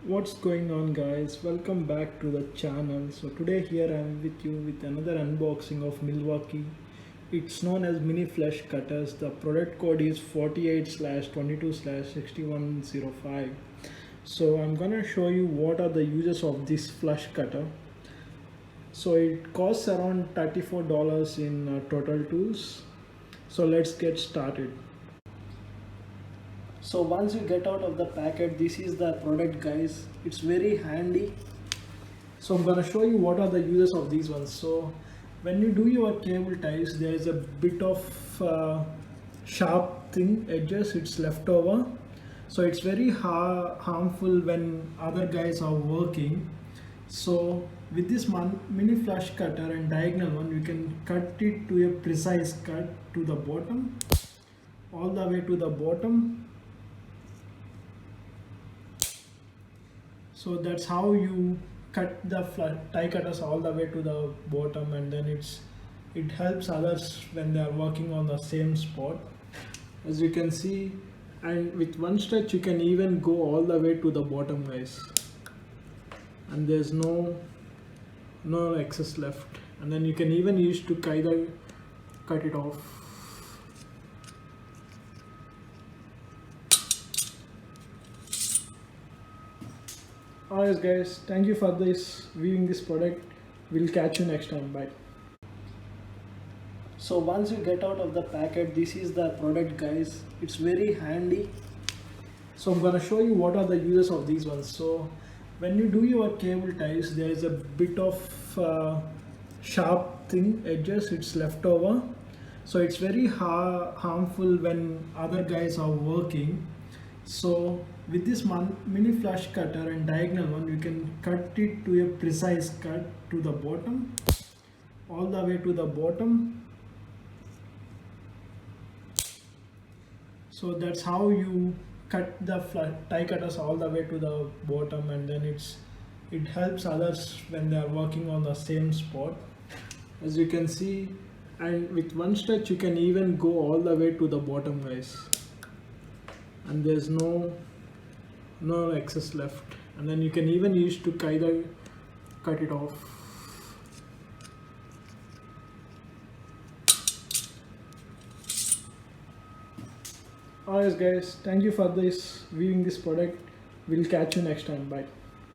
What's going on, guys? Welcome back to the channel. So today here I am with you with another unboxing of Milwaukee. It's known as mini flush cutters. The product code is 48/22/6105. So I'm gonna show you what are the uses of this flush cutter. So it costs around $34 in total tools. So let's get started. So once you get out of the packet, this is the product, guys. It's very handy. So I'm gonna show you what are the uses of these ones. So when you do your cable ties, there is a bit of sharp thin edges. It's left over. So it's very harmful when other guys are working. So with this mini flush cutter and diagonal one, you can cut it to a precise cut to the bottom, all the way to the bottom. So that's how you cut the tie cutters all the way to the bottom, and then it helps others when they are working on the same spot, as you can see. And with one stretch you can even go all the way to the bottom, guys, and there's no excess left, and then you can even use to either cut it off. Alright guys, thank you for viewing this product. We'll catch you next time. Bye. So once you get out of the packet, this is the product, guys. It's very handy. So I'm gonna show you what are the uses of these ones. So when you do your cable ties, there is a bit of sharp thin edges. It's left over. So it's very harmful when other guys are working. So with this mini flush cutter and diagonal one, you can cut it to a precise cut to the bottom, all the way to the bottom. So that's how you cut the tie cutters all the way to the bottom, and then it helps others when they are working on the same spot, as you can see. And with one stretch you can even go all the way to the bottom, guys, and there's no excess left, and then you can even use to either cut it off. Alright guys, thank you for viewing this product. We'll catch you next time. Bye.